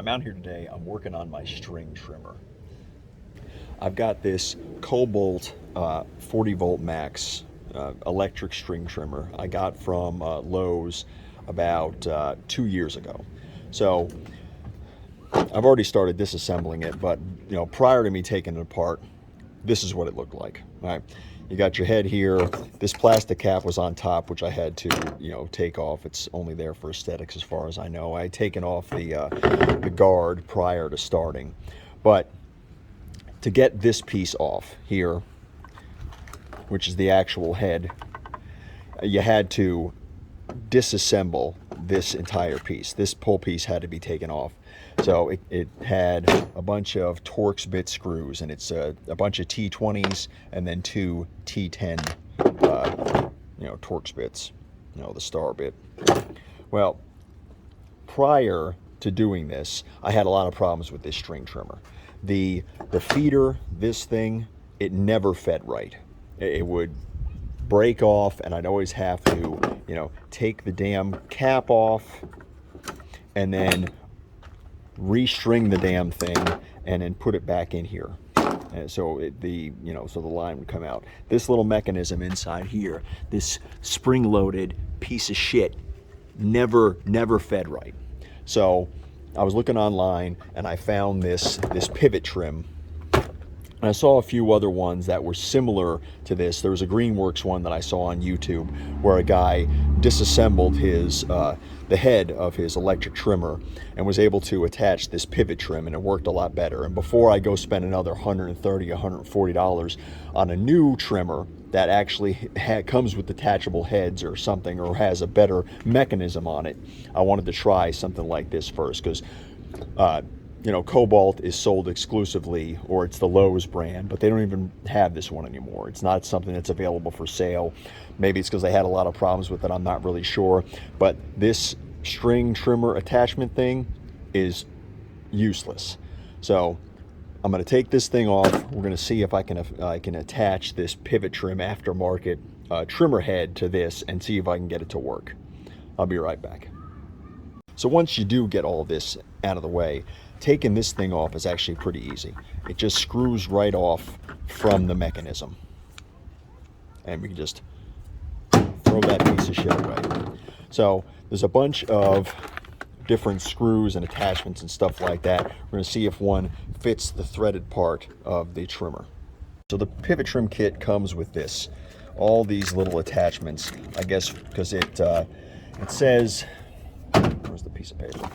I'm out here today, I'm working on my string trimmer. I've got this Kobalt 40 volt max electric string trimmer I got from Lowe's about 2 years ago. So I've already started disassembling it, but prior to me taking it apart, this is what it looked like. All right, you got your head here. This plastic cap was on top, which I had to take off. It's only there for aesthetics as far as I know. I had taken off the guard prior to starting, but to get this piece off here, which is the actual head, you had to disassemble this entire piece. This pull piece had to be taken off. So it had a bunch of Torx bit screws, and it's a bunch of T20s and then two T10 Torx bits, the star bit. Well, prior to doing this, I had a lot of problems with this string trimmer. The feeder, this thing, it never fed right. It would break off, and I'd always have to, take the damn cap off and then restring the damn thing and then put it back in here. And so the line would come out. This little mechanism inside here, this spring-loaded piece of shit, never fed right. So I was looking online and I found this Pivotrim. And I saw a few other ones that were similar to this. There was a Greenworks one that I saw on YouTube where a guy disassembled the head of his electric trimmer and was able to attach this Pivotrim, and it worked a lot better. And before I go spend another $130, $140 on a new trimmer that actually comes with detachable heads or something, or has a better mechanism on it, I wanted to try something like this first, because Kobalt is sold exclusively, or it's the Lowe's brand, but they don't even have this one anymore. It's not something that's available for sale. Maybe it's because they had a lot of problems with it, I'm not really sure. But this string trimmer attachment thing is useless. So I'm going to take this thing off. We're going to see if I can attach this Pivotrim aftermarket trimmer head to this and see if I can get it to work. I'll be right back. So once you do get all this out of the way, taking this thing off is actually pretty easy. It just screws right off from the mechanism. And we can just throw that piece of shit away. So there's a bunch of different screws and attachments and stuff like that. We're going to see if one fits the threaded part of the trimmer. So the Pivotrim kit comes with this. All these little attachments, I guess, because it says, where's the piece of paper?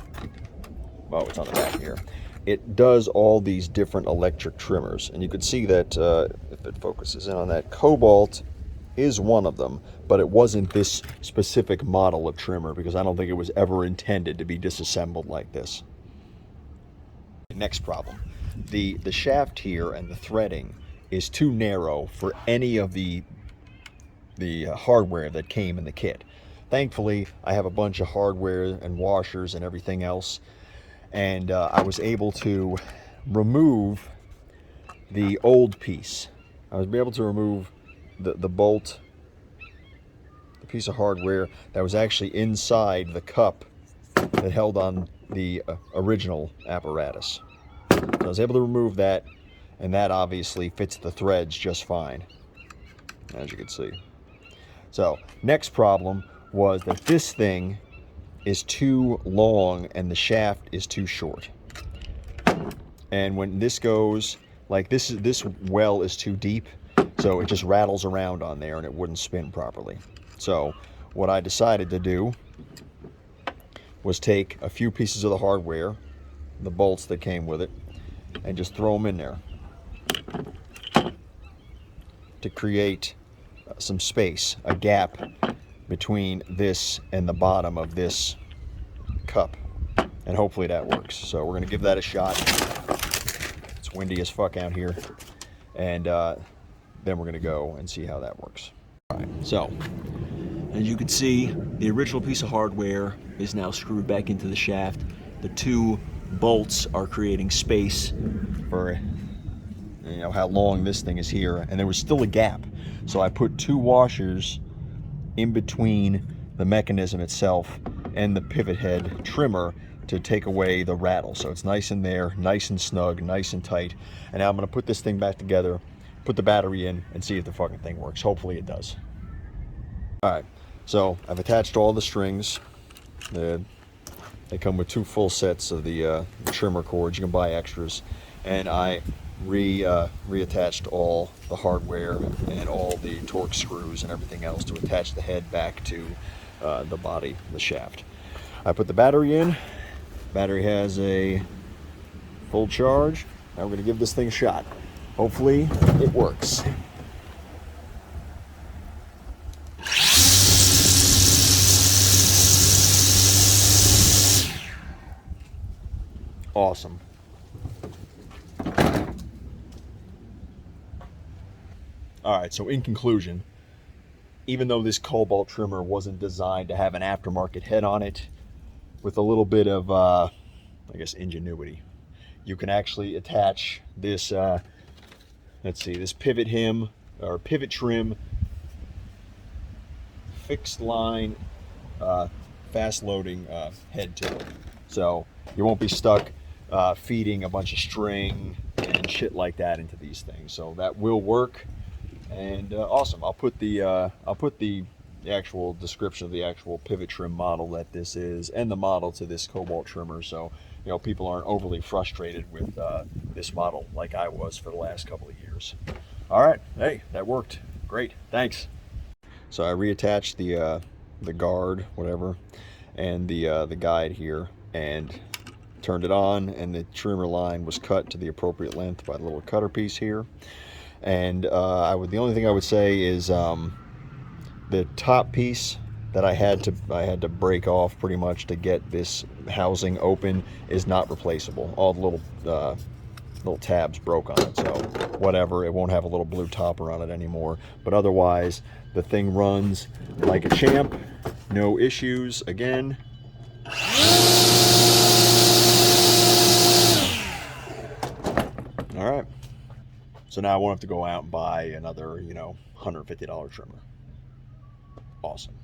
Oh, it's on the back here. It does all these different electric trimmers, and you can see that if it focuses in on that, Kobalt is one of them, but it wasn't this specific model of trimmer, because I don't think it was ever intended to be disassembled like this. Next problem. The shaft here and the threading is too narrow for any of the hardware that came in the kit. Thankfully, I have a bunch of hardware and washers and everything else, and I was able to remove the old piece. I was able to remove the bolt, the piece of hardware that was actually inside the cup that held on the original apparatus. So I was able to remove that, and that obviously fits the threads just fine, as you can see. So next problem was that this thing is too long and the shaft is too short. And when this goes, like this well is too deep, so it just rattles around on there and it wouldn't spin properly. So what I decided to do was take a few pieces of the hardware, the bolts that came with it, and just throw them in there to create some space, a gap between this and the bottom of this cup, and hopefully that works. So we're gonna give that a shot. It's windy as fuck out here, and then we're gonna go and see how that works. All right, so as you can see, the original piece of hardware is now screwed back into the shaft. The two bolts are creating space for how long this thing is here, and there was still a gap, so I put two washers in between the mechanism itself and the pivot head trimmer to take away the rattle. So it's nice in there, nice and snug, nice and tight. And now I'm gonna put this thing back together, put the battery in, and see if the fucking thing works. Hopefully it does. All right, so I've attached all the strings. They come with 2 full sets of the trimmer cords. You can buy extras. And I reattached all the hardware and all the torque screws and everything else to attach the head back to the body, the shaft. I put the battery in. Battery has a full charge. Now we're going to give this thing a shot. Hopefully it works. Awesome. All right, so in conclusion, even though this Kobalt trimmer wasn't designed to have an aftermarket head on it, with a little bit of, I guess, ingenuity, you can actually attach this, let's see, this Pivotrim fixed line fast loading head to it. So you won't be stuck feeding a bunch of string and shit like that into these things. So that will work. And awesome. I'll put the actual description of the actual Pivotrim model that this is, and the model to this Kobalt trimmer, so you know people aren't overly frustrated with this model like I was for the last couple of years. All right, hey, that worked. Great, thanks. So I reattached the guard, whatever, and the guide here, and turned it on, and the trimmer line was cut to the appropriate length by the little cutter piece here. And the only thing I would say is the top piece that I had to break off pretty much to get this housing open is not replaceable. All the little tabs broke on it, so whatever. It won't have a little blue topper on it anymore. But otherwise, the thing runs like a champ. No issues. Again. All right. So now I won't have to go out and buy another, $150 trimmer. Awesome.